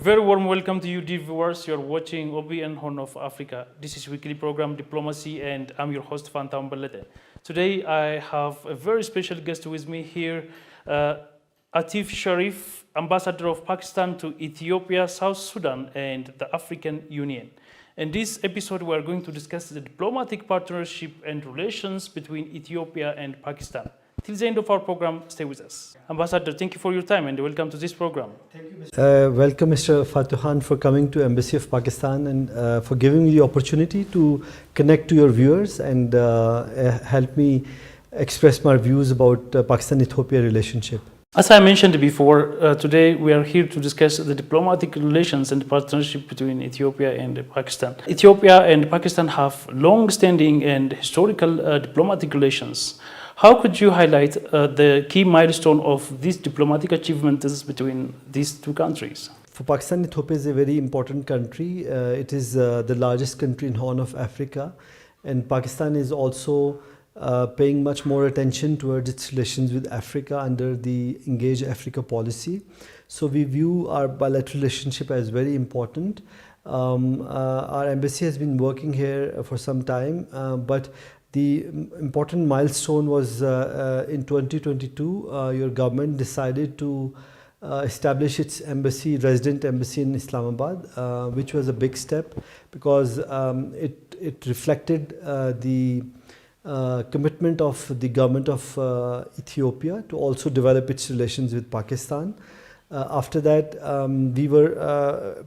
very warm welcome to you, dear viewers. You're watching OBN Horn of Africa. This is weekly program Diplomacy, and I'm your host, Fantam Balete. Today, I have a very special guest with me here, Atif Sharif, Ambassador of Pakistan to Ethiopia, South Sudan, and the African Union. In this episode, we are going to discuss the diplomatic partnership and relations between Ethiopia and Pakistan. Till the end of our program, stay with us. Ambassador, thank you for your time and welcome to this program. Thank you, welcome, Mr. Fatuhan, for coming to Embassy of Pakistan and for giving me the opportunity to connect to your viewers and help me express my views about Pakistan-Ethiopia relationship. As I mentioned before, today we are here to discuss the diplomatic relations and partnership between Ethiopia and Pakistan. Ethiopia and Pakistan have long-standing and historical diplomatic relations. How could you highlight the key milestone of these diplomatic achievements between these two countries? For Pakistan, Ethiopia is a very important country. It is the largest country in Horn of Africa, and Pakistan is also paying much more attention towards its relations with Africa under the Engage Africa policy. So we view our bilateral relationship as very important. Our embassy has been working here for some time, but the important milestone was in 2022, your government decided to establish its embassy, resident embassy in Islamabad, which was a big step because it reflected the commitment of the government of Ethiopia to also develop its relations with Pakistan. After that, we were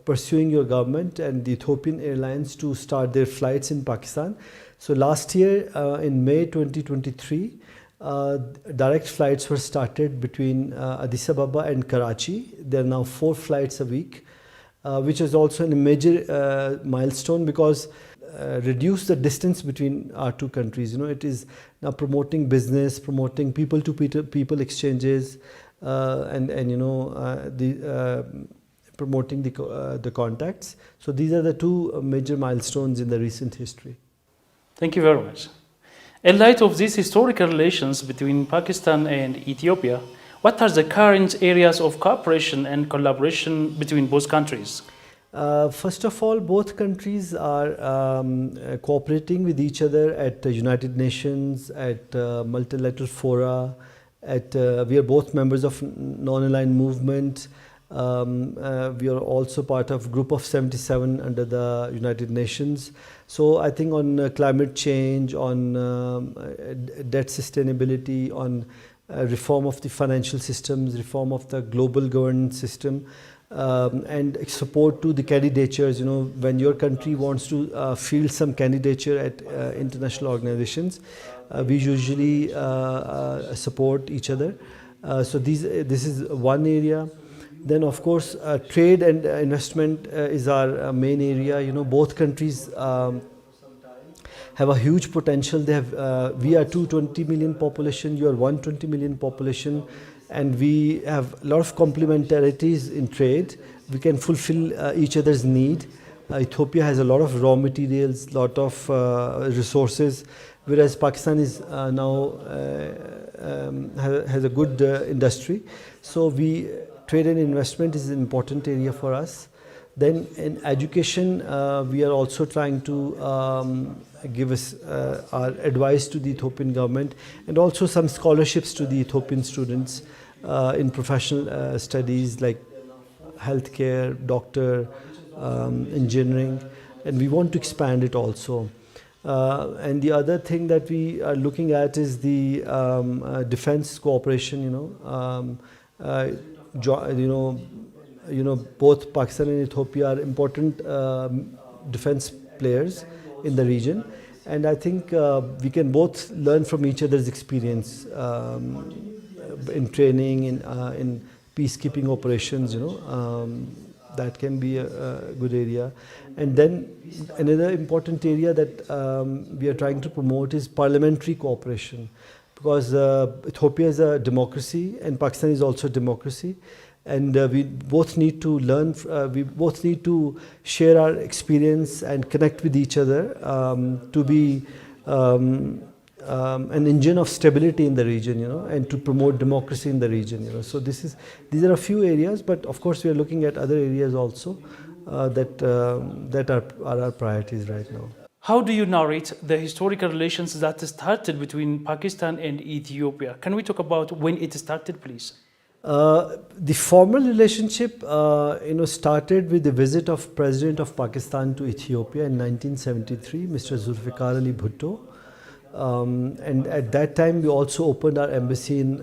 pursuing your government and the Ethiopian Airlines to start their flights in Pakistan. So last year, in May 2023, direct flights were started between Addis Ababa and Karachi. There are now 4 flights a week, which is also a major milestone because reduce the distance between our two countries. You know, it is now promoting business, promoting people exchanges, and you know promoting the contacts. So these are the two major milestones in the recent history. Thank you very much. In light of these historical relations between Pakistan and Ethiopia, what are the current areas of cooperation and collaboration between both countries? First of all, both countries are cooperating with each other at the United Nations, at multilateral fora, we are both members of Non-Aligned Movement. We are also part of Group of 77 under the United Nations. So I think on climate change, on debt sustainability, on reform of the financial systems, reform of the global governance system, and support to the candidatures. You know, when your country wants to field some candidature at international organizations, we usually support each other. So this is one area. Then of course trade and investment is our main area. You know, both countries have a huge potential. They have we are 220 million population, you are 120 million population, and we have a lot of complementarities in trade. We can fulfill each other's need. Ethiopia has a lot of raw materials, lot of resources, whereas Pakistan is now has a good industry. So trade and investment is an important area for us. Then in education, we are also trying to give us our advice to the Ethiopian government, and also some scholarships to the Ethiopian students in professional studies like healthcare, doctor, engineering, and we want to expand it also. And the other thing that we are looking at is the defense cooperation. Both Pakistan and Ethiopia are important defense players in the region, and I think we can both learn from each other's experience in training, in peacekeeping operations. That can be a good area. And then another important area that we are trying to promote is parliamentary cooperation, because Ethiopia is a democracy and Pakistan is also a democracy, and we both need to learn, we both need to share our experience and connect with each other to be an engine of stability in the region, and to promote democracy in the region, So these are a few areas, but of course we are looking at other areas also that are our priorities right now. How do you narrate the historical relations that started between Pakistan and Ethiopia? Can we talk about when it started, please? The formal relationship, started with the visit of President of Pakistan to Ethiopia in 1973, Mr. Zulfikar Ali Bhutto. And at that time, we also opened our embassy in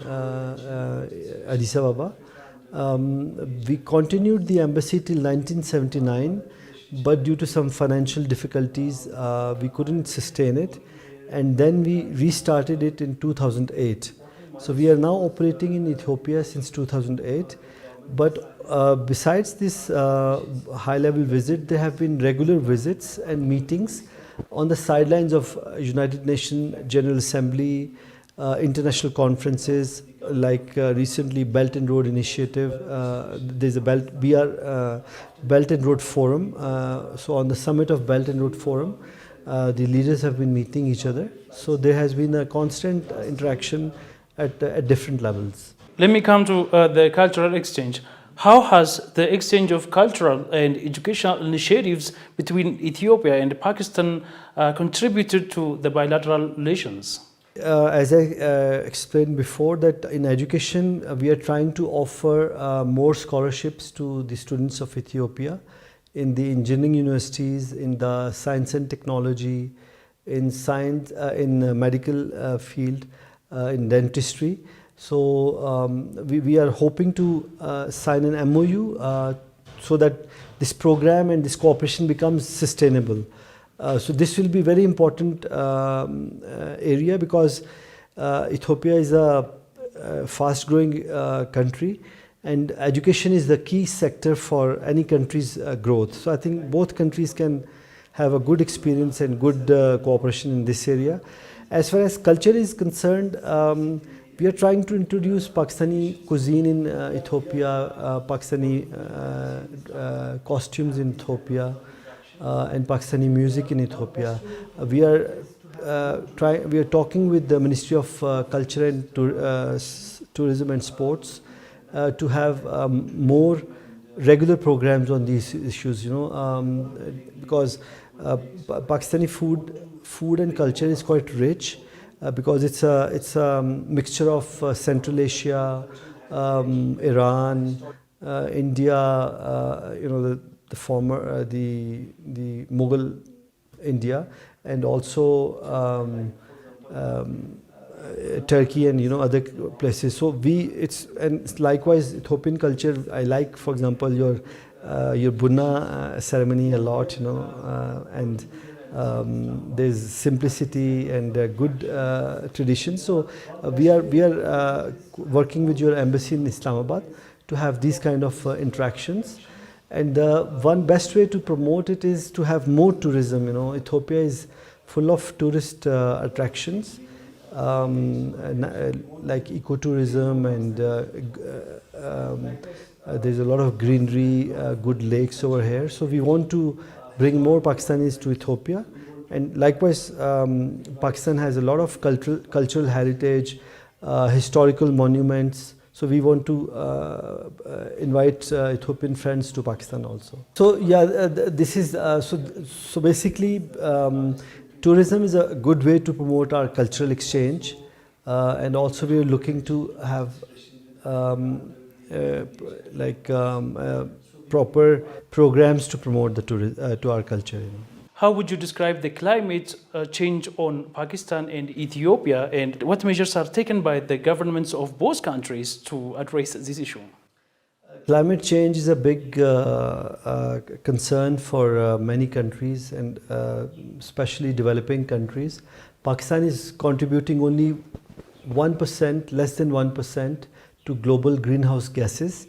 Addis Ababa. We continued the embassy till 1979, but due to some financial difficulties, we couldn't sustain it. And then we restarted it in 2008. So we are now operating in Ethiopia since 2008. But besides this high-level visit, there have been regular visits and meetings on the sidelines of United Nations General Assembly, international conferences like recently Belt and Road Initiative. There's a Belt and Road Forum. So on the summit of Belt and Road Forum, the leaders have been meeting each other. So there has been a constant interaction at different levels. Let me come to the cultural exchange. How has the exchange of cultural and educational initiatives between Ethiopia and Pakistan contributed to the bilateral relations? As I explained before, that in education we are trying to offer more scholarships to the students of Ethiopia in the engineering universities, in the science and technology, in science, in medical field, in dentistry. So we are hoping to sign an MOU so that this program and this cooperation becomes sustainable. So this will be very important area because Ethiopia is a fast-growing country, and education is the key sector for any country's growth. So I think both countries can have a good experience and good cooperation in this area. As far as culture is concerned, we are trying to introduce Pakistani cuisine in Ethiopia, Pakistani costumes in Ethiopia, and Pakistani music in Ethiopia. We are talking with the Ministry of Culture and Tourism and Sports to have more regular programs on these issues. Because Pakistani food and culture is quite rich. Because it's a mixture of Central Asia, Iran, India, the former the Mughal India, and also Turkey and other places. So and likewise Ethiopian culture. I like, for example, your Bunna ceremony a lot, and there's simplicity and good tradition. So we are working with your embassy in Islamabad to have these kind of interactions. And one best way to promote it is to have more tourism. Ethiopia is full of tourist attractions like ecotourism, and there's a lot of greenery, good lakes over here. So we want to bring more Pakistanis to Ethiopia, and likewise Pakistan has a lot of cultural heritage, historical monuments. So we want to invite Ethiopian friends to Pakistan also. So yeah, this is so basically tourism is a good way to promote our cultural exchange, and also we are looking to have proper programs to promote to our culture. How would you describe the climate change on Pakistan and Ethiopia, and what measures are taken by the governments of both countries to address this issue? Climate change is a big concern for many countries, and especially developing countries. Pakistan is contributing only 1%, less than 1% to global greenhouse gases,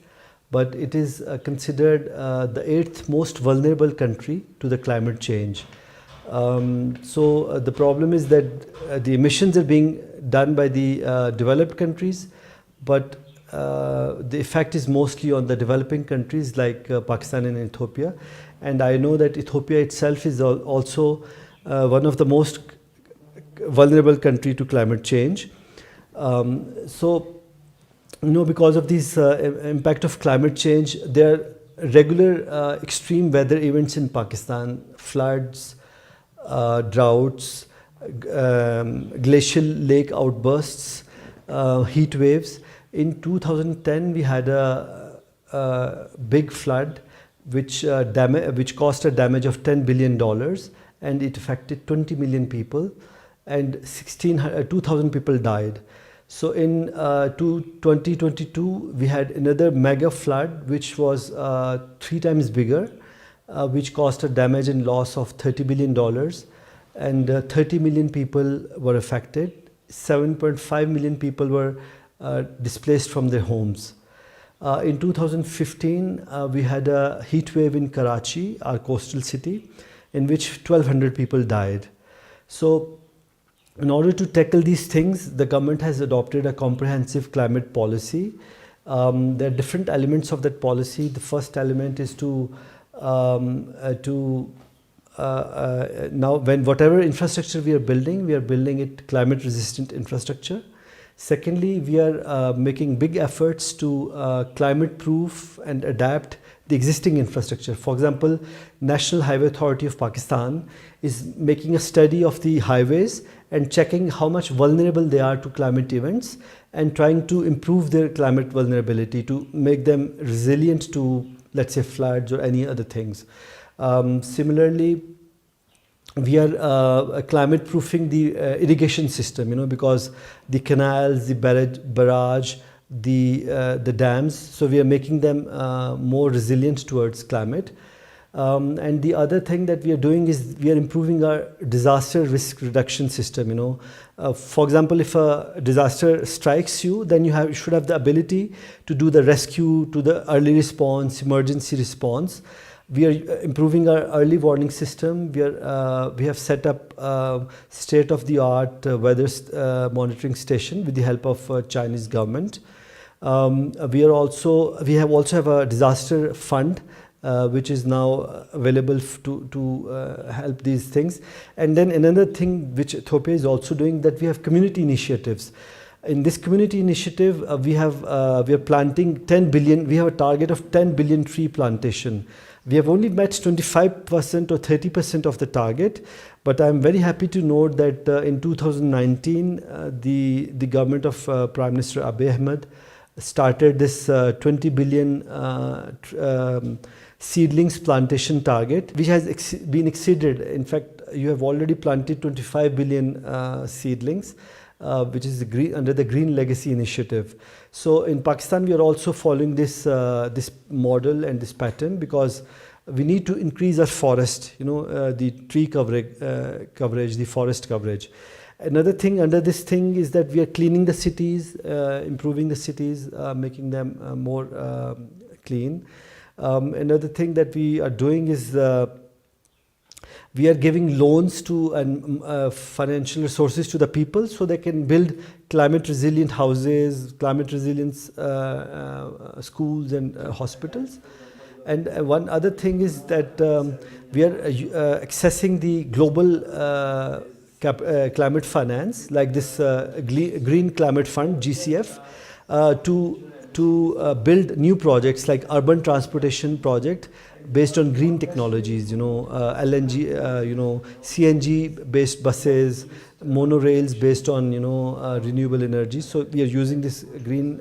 but it is considered the 8th most vulnerable country to the climate change. So the problem is that the emissions are being done by the developed countries, but the effect is mostly on the developing countries like Pakistan and Ethiopia. And I know that Ethiopia itself is also one of the most vulnerable country to climate change. So, because of this impact of climate change, there are regular extreme weather events in Pakistan: floods, droughts, glacial lake outbursts, heat waves. In 2010, we had a big flood which caused a damage of $10 billion, and it affected 20 million people, and 2,000 people died. So in 2022, we had another mega flood which was 3 times bigger, which caused a damage and loss of $30 billion, and 30 million people were affected. 7.5 million people were displaced from their homes. In 2015, we had a heat wave in Karachi, our coastal city, in which 1,200 people died. So, in order to tackle these things, the government has adopted a comprehensive climate policy. There are different elements of that policy. The first element is now when whatever infrastructure we are building it climate resistant infrastructure. Secondly, we are making big efforts to climate proof and adapt the existing infrastructure. For example, National Highway Authority of Pakistan is making a study of the highways and checking how much vulnerable they are to climate events, and trying to improve their climate vulnerability to make them resilient to, let's say, floods or any other things. Similarly, we are climate proofing the irrigation system, because the canals, the barrage, the dams, so we are making them more resilient towards climate. And the other thing that we are doing is we are improving our disaster risk reduction system. For example, if a disaster strikes you, then you should have the ability to do the rescue, to the early response, emergency response. We are improving our early warning system. We have set up state-of-the-art weather monitoring station with the help of Chinese government. We have also have a disaster fund which is now available to help these things. And then another thing which Ethiopia is also doing, that we have community initiatives. In this community initiative, we are planting 10 billion. We have a target of 10 billion tree plantation. We have only met 25% or 30% of the target, but I'm very happy to note that in 2019, the government of Prime Minister Abiy Ahmed started this 20 billion seedlings plantation target, which has been exceeded. In fact, you have already planted 25 billion seedlings, which is under the Green Legacy Initiative. So in Pakistan, we are also following this model and this pattern, because we need to increase our forest, the tree coverage, the forest coverage. Another thing under this thing is that we are cleaning the cities, improving the cities, making them more clean. Another thing that we are doing is we are giving loans to and financial resources to the people so they can build climate resilient houses, climate resilient schools and hospitals. And one other thing is that we are accessing the global climate finance, like this Green Climate Fund, GCF, to build new projects like urban transportation project based on green technologies, LNG, CNG based buses, monorails based on renewable energy. So we are using this Green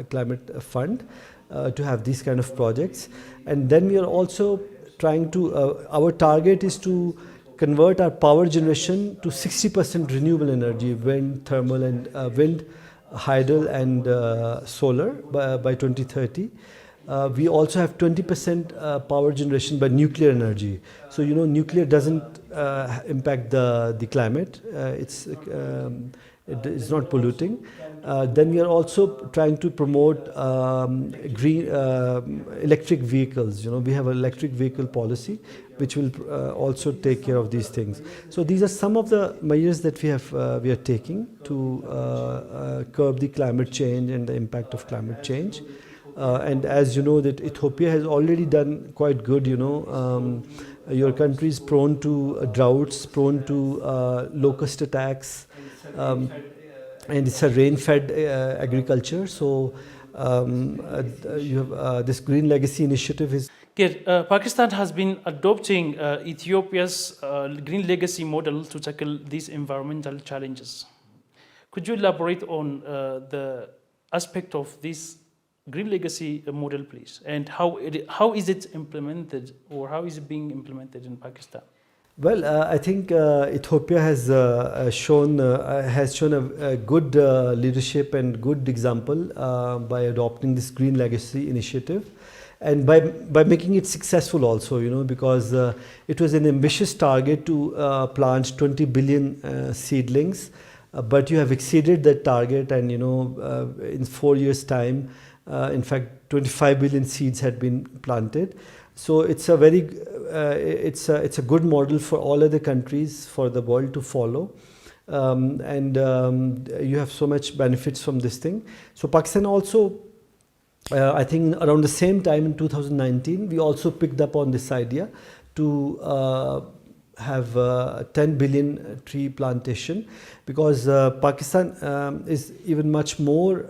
Climate Fund to have these kind of projects. And then we are also trying to, our target is to convert our power generation to 60% renewable energy, wind, thermal, and wind, hydel, and solar by 2030. We also have 20% power generation by nuclear energy. So nuclear doesn't impact the climate. It is not polluting. Then we are also trying to promote green electric vehicles. We have an electric vehicle policy which will also take care of these things. So these are some of the measures that we are taking to curb the climate change and the impact of climate change. And as you know, that Ethiopia has already done quite good, Your country is prone to droughts, prone to locust attacks, um, and it's a rain-fed agriculture. So you have this Green Legacy initiative is. Good. Pakistan has been adopting Ethiopia's Green Legacy model to tackle these environmental challenges. Could you elaborate on the aspect of this Green Legacy model, please, and how is it implemented, or how is it being implemented in Pakistan? Well, I think Ethiopia has shown a good leadership and good example by adopting this Green Legacy initiative, and by making it successful also, because it was an ambitious target to plant 20 billion seedlings, but you have exceeded that target, and in 4 years' time, in fact, 25 billion seeds had been planted. So it's a very it's a good model for all other countries for the world to follow, and you have so much benefits from this thing. So Pakistan also, I think around the same time in 2019, we also picked up on this idea to have 10 billion tree plantation, because Pakistan is even much more.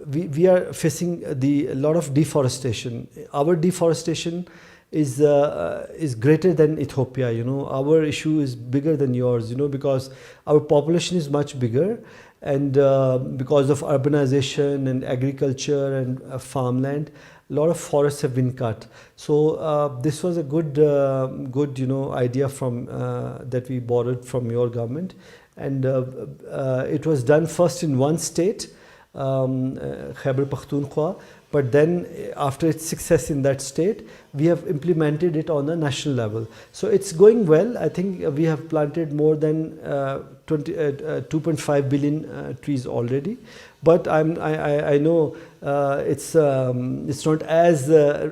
We are facing a lot of deforestation. Our deforestation is greater than Ethiopia. Our issue is bigger than yours. Because our population is much bigger, and because of urbanization and agriculture and farmland, a lot of forests have been cut. So this was a good idea from that we borrowed from your government, and it was done first in one state, Khyber Pakhtunkhwa, but then after its success in that state, we have implemented it on a national level. So it's going well. I think we have planted more than 2.5 billion trees already, but I know it's not as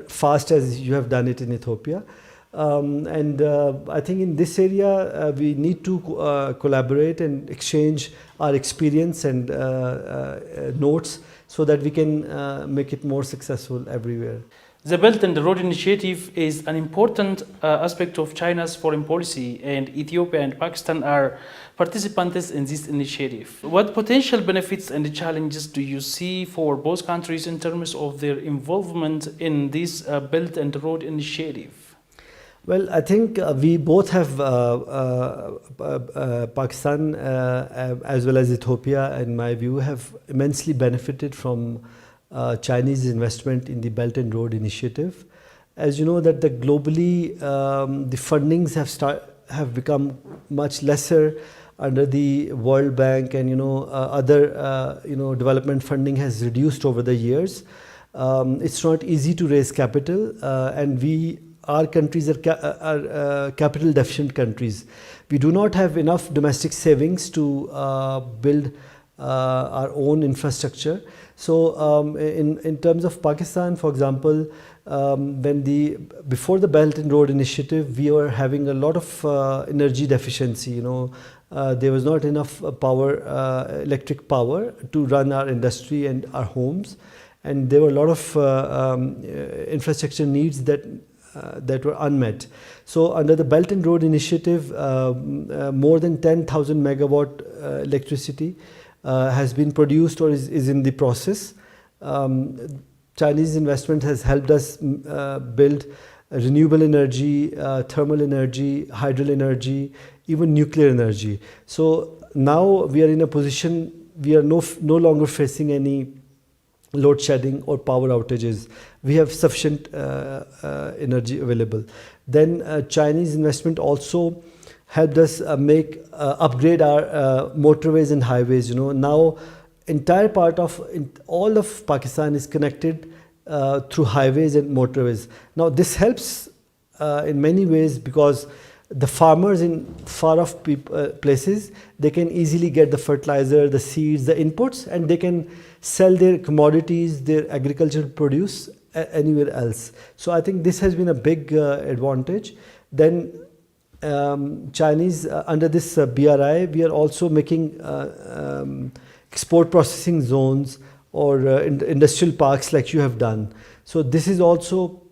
fast as you have done it in Ethiopia. And I think in this area we need to collaborate and exchange our experience and notes, so that we can make it more successful everywhere. The Belt and Road Initiative is an important aspect of China's foreign policy, and Ethiopia and Pakistan are participants in this initiative. What potential benefits and challenges do you see for both countries in terms of their involvement in this Belt and Road Initiative? Well, I think we both have Pakistan as well as Ethiopia, in my view, have immensely benefited from Chinese investment in the Belt and Road Initiative. As you know, that globally the fundings have become much lesser under the World Bank, and other development funding has reduced over the years. It's not easy to raise capital, and our countries are capital deficient countries. We do not have enough domestic savings to build our own infrastructure. So in terms of Pakistan, for example, before the Belt and Road Initiative, we were having a lot of energy deficiency. There was not enough electric power to run our industry and our homes, and there were a lot of infrastructure needs that were unmet. So under the Belt and Road Initiative, more than 10,000 megawatt electricity has been produced or is in the process. Chinese investment has helped us build renewable energy, thermal energy, hydro energy, even nuclear energy. So now we are in a position, we are no longer facing any load shedding or power outages. We have sufficient energy available. Then Chinese investment also helped us upgrade our motorways and highways. Now entire all of Pakistan is connected through highways and motorways. Now this helps in many ways, because the farmers in far off places, they can easily get the fertilizer, the seeds, the inputs, and they can sell their commodities, their agricultural produce anywhere else. So I think this has been a big advantage. Then Chinese, under this BRI, we are also making export processing zones or industrial parks like you have done. So this is also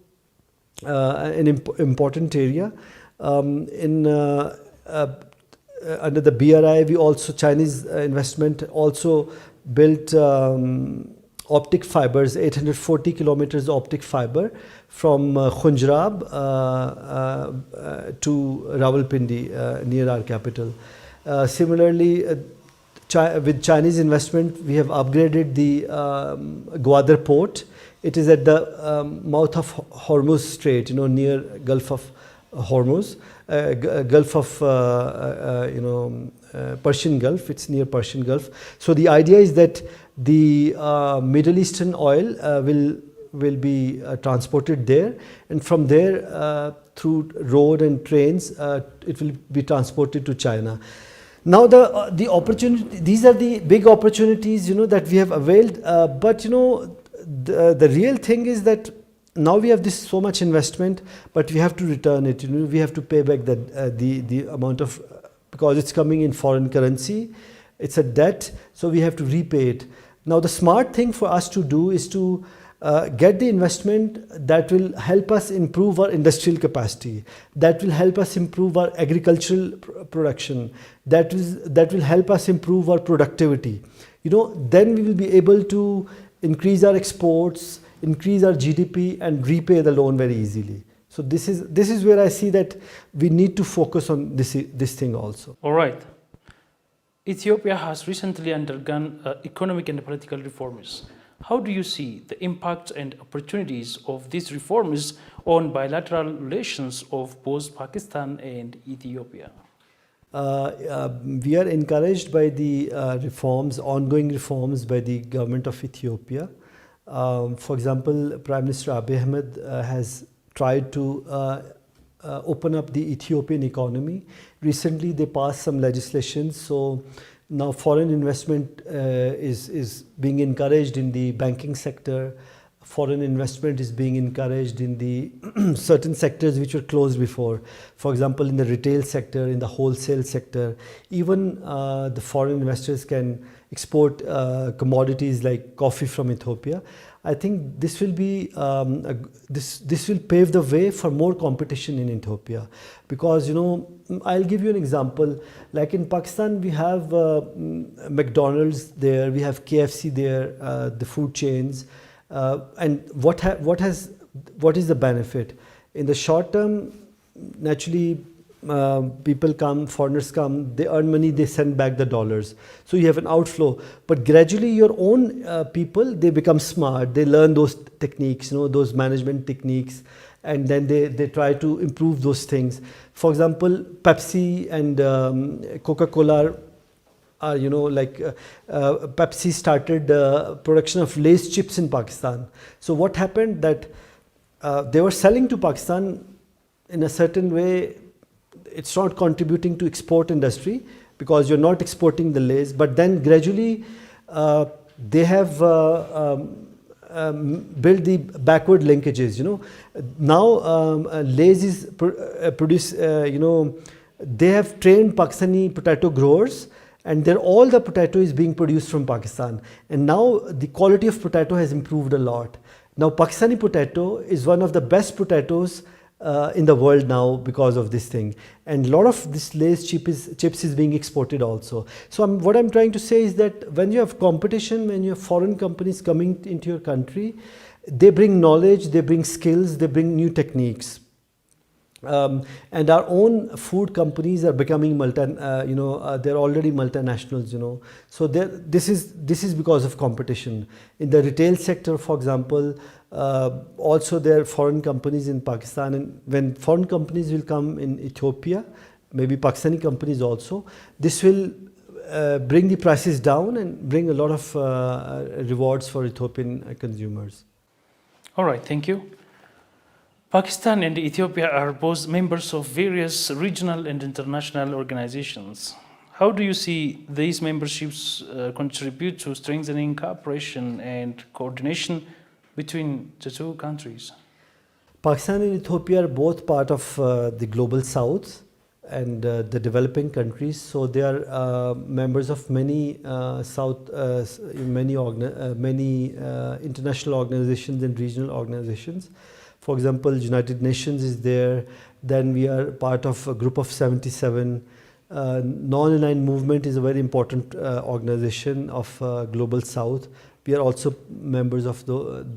important area. Under the BRI, we also Chinese investment also built optic fibers, 840 kilometers optic fiber from Khunjrab to Rawalpindi near our capital. Similarly, with Chinese investment, we have upgraded the Gwadar port. It is at the mouth of Hormuz Strait, near Gulf of Hormuz, Gulf of Persian Gulf. It's near Persian Gulf. So the idea is that the Middle Eastern oil will be transported there, and from there through road and trains, it will be transported to China. Now the opportunity, these are the big opportunities that we have availed, but the real thing is that now we have this so much investment, but we have to return it. We have to pay back the amount of, because it's coming in foreign currency, it's a debt, so we have to repay it. Now the smart thing for us to do is to get the investment that will help us improve our industrial capacity, that will help us improve our agricultural production, that will help us improve our productivity. Then we will be able to increase our exports, increase our GDP, and repay the loan very easily. So this is where I see that we need to focus on this thing also. All right. Ethiopia has recently undergone economic and political reforms. How do you see the impact and opportunities of these reforms on bilateral relations of both Pakistan and Ethiopia? We are encouraged by the ongoing reforms by the government of Ethiopia. For example, Prime Minister Abiy Ahmed has tried to open up the Ethiopian economy. Recently, they passed some legislation, so now foreign investment is being encouraged in the banking sector. Foreign investment is being encouraged in the certain sectors which were closed before. For example, in the retail sector, in the wholesale sector, even the foreign investors can export commodities like coffee from Ethiopia. I think this will be this will pave the way for more competition in Ethiopia, because I'll give you an example. Like in Pakistan, we have McDonald's there, we have KFC there, the food chains, and what is the benefit in the short term? Naturally, people come, foreigners come, they earn money, they send back the dollars. So you have an outflow. But gradually your own people, they become smart, they learn those techniques, those management techniques, and then they try to improve those things. For example, Pepsi and Coca-Cola are, Pepsi started production of Lay's chips in Pakistan. So what happened that they were selling to Pakistan in a certain way. It's not contributing to export industry because you're not exporting the Lay's, but then gradually they have built the backward linkages. Now Lay's is produce. They have trained Pakistani potato growers, and all the potato is being produced from Pakistan. And now the quality of potato has improved a lot. Now Pakistani potato is one of the best potatoes in the world now because of this thing, and a lot of this Lay's chips is being exported also. So what I'm trying to say is that when you have competition, when you have foreign companies coming into your country, they bring knowledge, they bring skills, they bring new techniques. And our own food companies are becoming they're already multinationals, So this is because of competition. In the retail sector, for example, also there are foreign companies in Pakistan, and when foreign companies will come in Ethiopia, maybe Pakistani companies also, this will bring the prices down and bring a lot of rewards for Ethiopian consumers. All right, thank you. Pakistan and Ethiopia are both members of various regional and international organizations. How do you see these memberships contribute to strengthening cooperation and coordination between the two countries? Pakistan and Ethiopia are both part of the global south and the developing countries, so they are members of many many international organizations and regional organizations. For example, United Nations is there. Then we are part of a group of 77. Non-aligned movement is a very important organization of Global South. We are also members of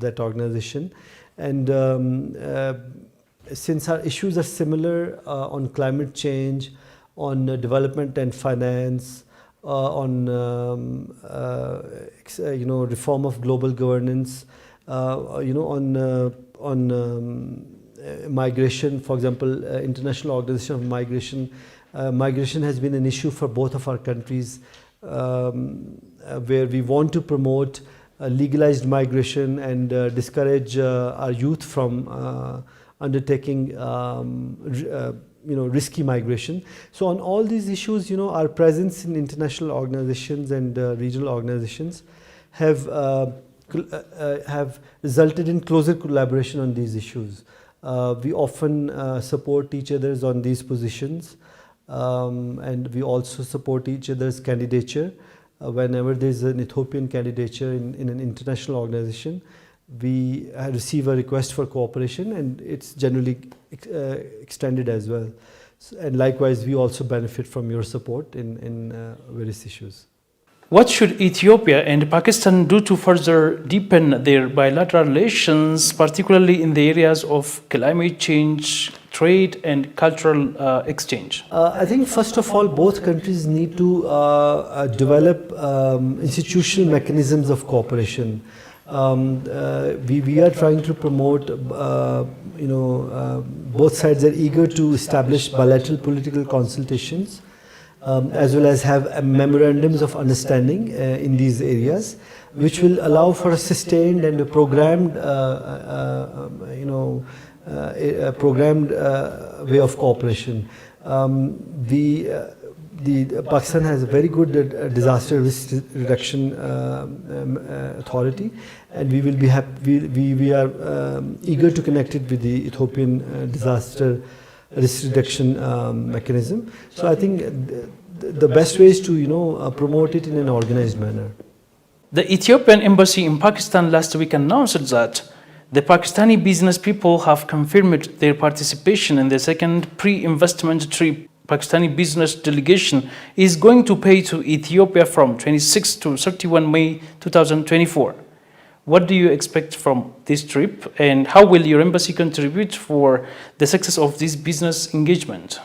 that organization. And since our issues are similar on climate change, on development and finance, on reform of global governance, on migration, for example, International Organization of Migration. Migration has been an issue for both of our countries, where we want to promote legalized migration and discourage our youth from undertaking risky migration. So on all these issues, our presence in international organizations and regional organizations have resulted in closer collaboration on these issues. We often support each other on these positions, and we also support each other's candidature. Whenever there's an Ethiopian candidature in an international organization, we receive a request for cooperation, and it's generally extended as well. And likewise, we also benefit from your support in various issues. What should Ethiopia and Pakistan do to further deepen their bilateral relations, particularly in the areas of climate change, trade, and cultural exchange? I think first of all, both countries need to develop institutional mechanisms of cooperation. We are trying to promote, both sides are eager to establish bilateral political consultations, as well as have memorandums of understanding in these areas, which will allow for a sustained and a programmed, way of cooperation. The Pakistan has a very good disaster risk reduction authority, and we will be we are eager to connect it with the Ethiopian disaster risk reduction mechanism. So I think the best way is to promote it in an organized manner. The Ethiopian embassy in Pakistan last week announced that the Pakistani business people have confirmed their participation in the second pre-investment trip. Pakistani business delegation is going to pay to Ethiopia from 26 to 31 May 2024. What do you expect from this trip, and how will your embassy contribute for the success of this business engagement?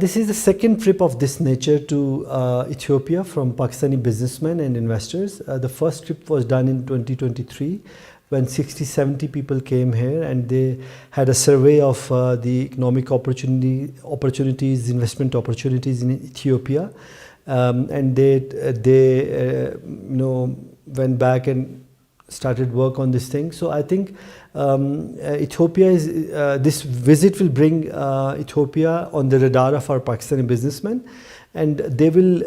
This is the second trip of this nature to Ethiopia from Pakistani businessmen and investors. The first trip was done in 2023 when 60-70 people came here, and they had a survey of the economic opportunities, investment opportunities in Ethiopia, and they went back and started work on this thing. So I think Ethiopia is this visit will bring Ethiopia on the radar of our Pakistani businessmen, and they will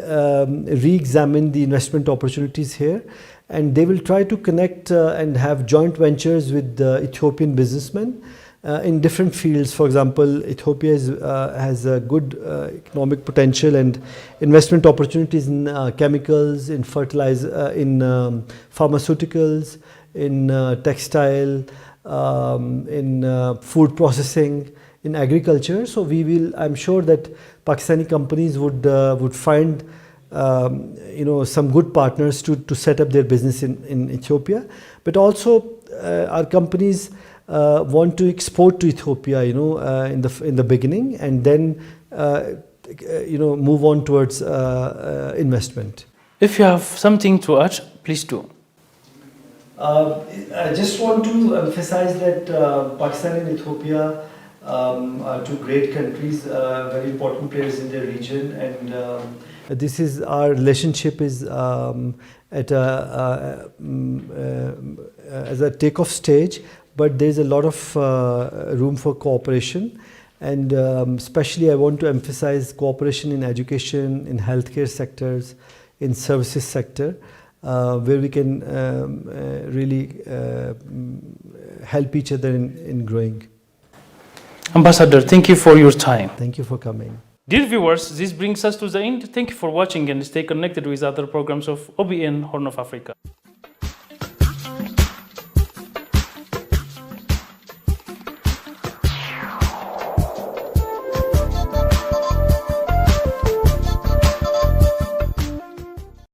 re-examine the investment opportunities here, and they will try to connect and have joint ventures with Ethiopian businessmen in different fields. For example, Ethiopia has a good economic potential and investment opportunities in chemicals, in fertilizer, in pharmaceuticals, in textile, in food processing, in agriculture. So I'm sure that Pakistani companies would find some good partners to set up their business in Ethiopia. But also our companies want to export to Ethiopia, in the beginning, and then move on towards investment. If you have something to add, please do. I just want to emphasize that Pakistan and Ethiopia are two great countries, very important players in the region, and this is our relationship is at as a takeoff stage, but there's a lot of room for cooperation, and especially I want to emphasize cooperation in education, in healthcare sectors, in services sector, where we can really help each other in growing. Ambassador, thank you for your time. Thank you for coming. Dear viewers, this brings us to the end. Thank you for watching, and stay connected with other programs of OBN Horn of Africa.